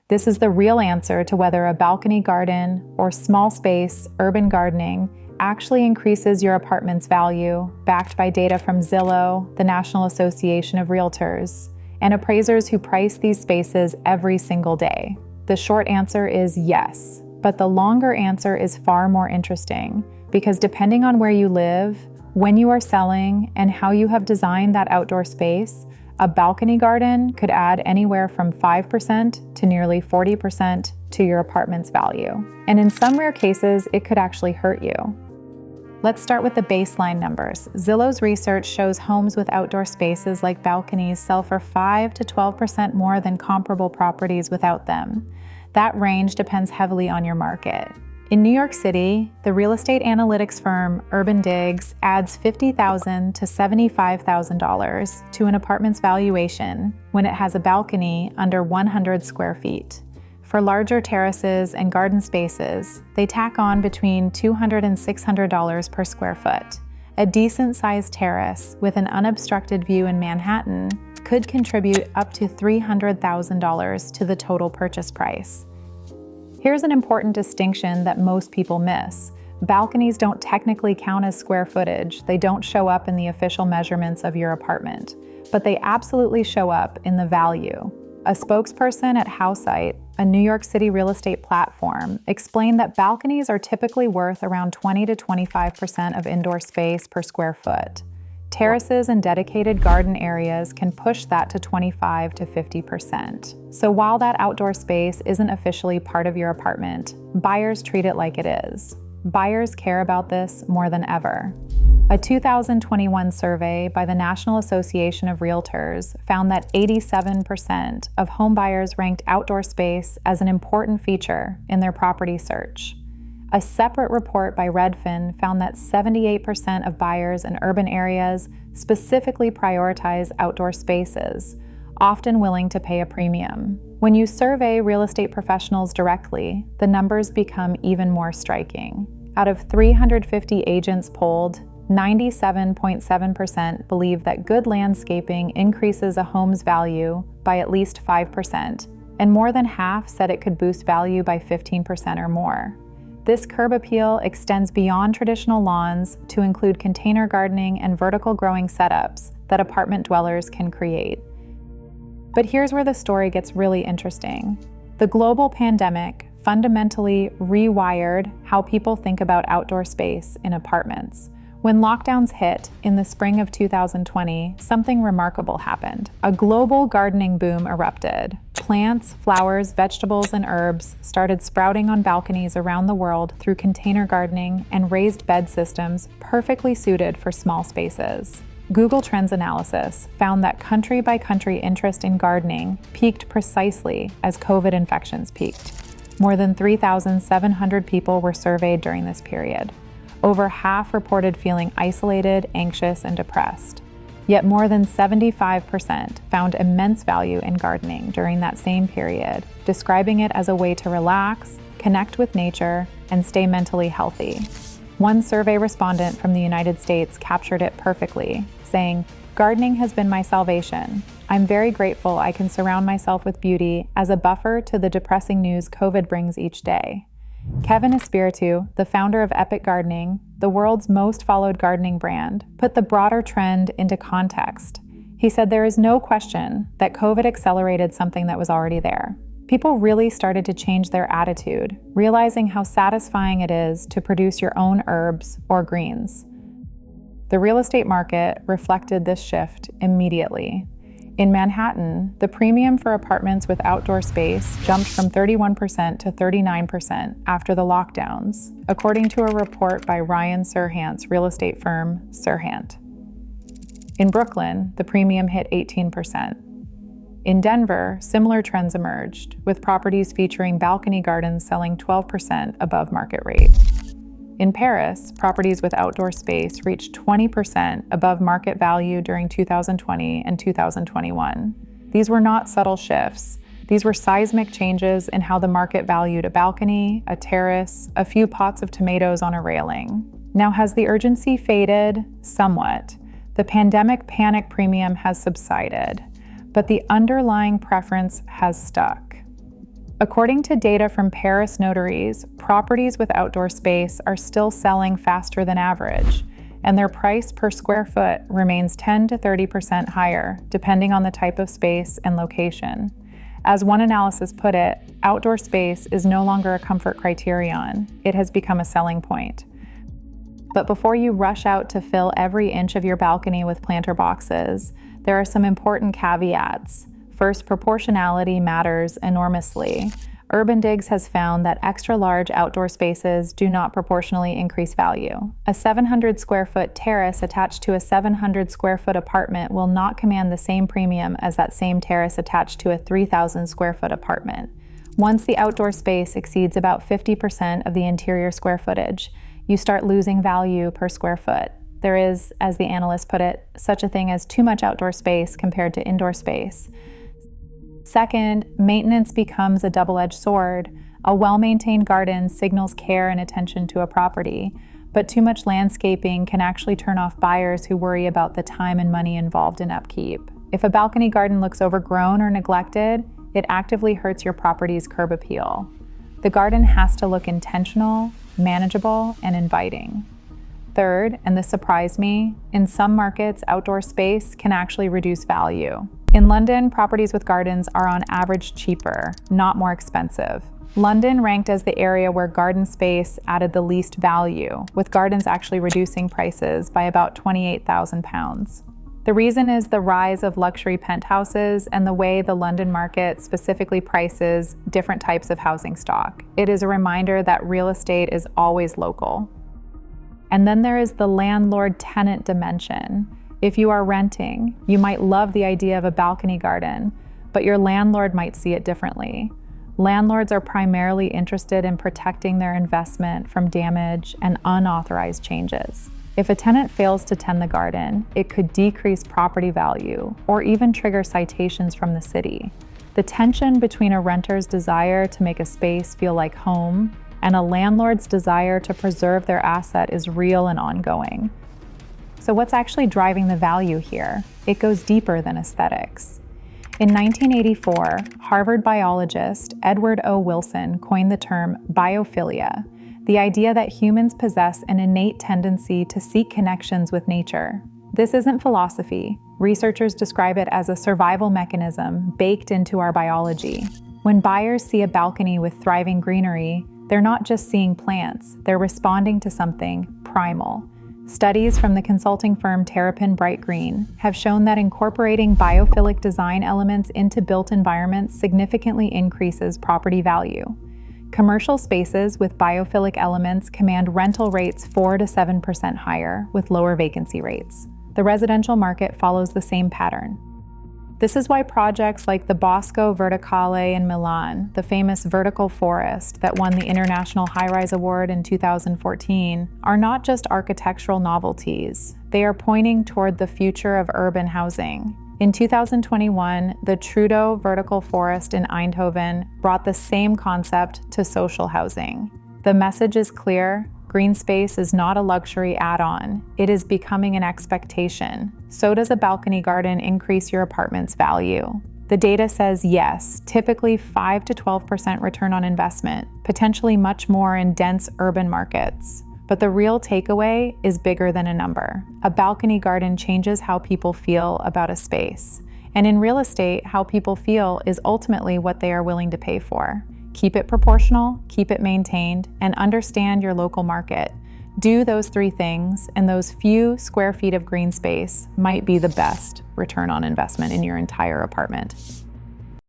This is the real answer to whether a balcony garden or small space urban gardening actually increases your apartment's value, backed by data from Zillow, the National Association of Realtors, and appraisers who price these spaces every single day. The short answer is yes, but the longer answer is far more interesting, because depending on where you live, when you are selling, and how you have designed that outdoor space, a balcony garden could add anywhere from 5% to nearly 40% to your apartment's value. And in some rare cases, it could actually hurt you. Let's start with the baseline numbers. Zillow's research shows homes with outdoor spaces like balconies sell for 5 to 12% more than comparable properties without them. That range depends heavily on your market. In New York City, the real estate analytics firm Urban Digs adds $50,000 to $75,000 to an apartment's valuation when it has a balcony under 100 square feet. For larger terraces and garden spaces, they tack on between $200 and $600 per square foot. A decent-sized terrace with an unobstructed view in Manhattan could contribute up to $300,000 to the total purchase price. Here's an important distinction that most people miss. Balconies don't technically count as square footage. They don't show up in the official measurements of your apartment, but they absolutely show up in the value. A spokesperson at Housite, a New York City real estate platform, explained that balconies are typically worth around 20 to 25% of indoor space per square foot. Terraces and dedicated garden areas can push that to 25 to 50%. So while that outdoor space isn't officially part of your apartment, buyers treat it like it is. Buyers care about this more than ever. A 2021 survey by the National Association of Realtors found that 87% of home buyers ranked outdoor space as an important feature in their property search. A separate report by Redfin found that 78% of buyers in urban areas specifically prioritize outdoor spaces, often willing to pay a premium. When you survey real estate professionals directly, the numbers become even more striking. Out of 350 agents polled, 97.7% believe that good landscaping increases a home's value by at least 5%, and more than half said it could boost value by 15% or more. This curb appeal extends beyond traditional lawns to include container gardening and vertical growing setups that apartment dwellers can create. But here's where the story gets really interesting. The global pandemic fundamentally rewired how people think about outdoor space in apartments. When lockdowns hit in the spring of 2020, something remarkable happened. A global gardening boom erupted. Plants, flowers, vegetables, and herbs started sprouting on balconies around the world through container gardening and raised bed systems perfectly suited for small spaces. Google Trends analysis found that country-by-country interest in gardening peaked precisely as COVID infections peaked. More than 3,700 people were surveyed during this period. Over half reported feeling isolated, anxious, and depressed. Yet more than 75% found immense value in gardening during that same period, describing it as a way to relax, connect with nature, and stay mentally healthy. One survey respondent from the United States captured it perfectly, saying, "Gardening has been my salvation. I'm very grateful I can surround myself with beauty as a buffer to the depressing news COVID brings each day." Kevin Espiritu, the founder of Epic Gardening, the world's most followed gardening brand, put the broader trend into context. He said there is no question that COVID accelerated something that was already there. People really started to change their attitude, realizing how satisfying it is to produce your own herbs or greens. The real estate market reflected this shift immediately. In Manhattan, the premium for apartments with outdoor space jumped from 31% to 39% after the lockdowns, according to a report by Ryan Serhant's real estate firm, Serhant. In Brooklyn, the premium hit 18%. In Denver, similar trends emerged, with properties featuring balcony gardens selling 12% above market rate. In Paris, properties with outdoor space reached 20% above market value during 2020 and 2021. These were not subtle shifts. These were seismic changes in how the market valued a balcony, a terrace, a few pots of tomatoes on a railing. Now, has the urgency faded? Somewhat. The pandemic panic premium has subsided, but the underlying preference has stuck. According to data from Paris notaries, properties with outdoor space are still selling faster than average, and their price per square foot remains 10 to 30% higher, depending on the type of space and location. As one analysis put it, outdoor space is no longer a comfort criterion. It has become a selling point. But before you rush out to fill every inch of your balcony with planter boxes, there are some important caveats. First, proportionality matters enormously. Urban Digs has found that extra large outdoor spaces do not proportionally increase value. A 700 square foot terrace attached to a 700 square foot apartment will not command the same premium as that same terrace attached to a 3,000 square foot apartment. Once the outdoor space exceeds about 50% of the interior square footage, you start losing value per square foot. There is, as the analysts put it, such a thing as too much outdoor space compared to indoor space. Second, maintenance becomes a double-edged sword. A well-maintained garden signals care and attention to a property, but too much landscaping can actually turn off buyers who worry about the time and money involved in upkeep. If a balcony garden looks overgrown or neglected, it actively hurts your property's curb appeal. The garden has to look intentional, manageable, and inviting. Third, and this surprised me, in some markets, outdoor space can actually reduce value. In London, properties with gardens are on average cheaper, not more expensive. London ranked as the area where garden space added the least value, with gardens actually reducing prices by about £28,000. The reason is the rise of luxury penthouses and the way the London market specifically prices different types of housing stock. It is a reminder that real estate is always local. And then there is the landlord-tenant dimension. If you are renting, you might love the idea of a balcony garden, but your landlord might see it differently. Landlords are primarily interested in protecting their investment from damage and unauthorized changes. If a tenant fails to tend the garden, it could decrease property value or even trigger citations from the city. The tension between a renter's desire to make a space feel like home and a landlord's desire to preserve their asset is real and ongoing. So what's actually driving the value here? It goes deeper than aesthetics. In 1984, Harvard biologist Edward O. Wilson coined the term biophilia, the idea that humans possess an innate tendency to seek connections with nature. This isn't philosophy. Researchers describe it as a survival mechanism baked into our biology. When buyers see a balcony with thriving greenery, they're not just seeing plants, they're responding to something primal. Studies from the consulting firm Terrapin Bright Green have shown that incorporating biophilic design elements into built environments significantly increases property value. Commercial spaces with biophilic elements command rental rates 4 to 7% higher with lower vacancy rates. The residential market follows the same pattern. This is why projects like the Bosco Verticale in Milan, the famous vertical forest that won the International High-Rise Award in 2014, are not just architectural novelties. They are pointing toward the future of urban housing. In 2021, the Trudeau Vertical Forest in Eindhoven brought the same concept to social housing. The message is clear. Green space is not a luxury add-on. It is becoming an expectation. So does a balcony garden increase your apartment's value? The data says yes, typically 5 to 12% return on investment, potentially much more in dense urban markets. But the real takeaway is bigger than a number. A balcony garden changes how people feel about a space. And in real estate, how people feel is ultimately what they are willing to pay for. Keep it proportional, keep it maintained, and understand your local market. Do those 3 things, and those few square feet of green space might be the best return on investment in your entire apartment.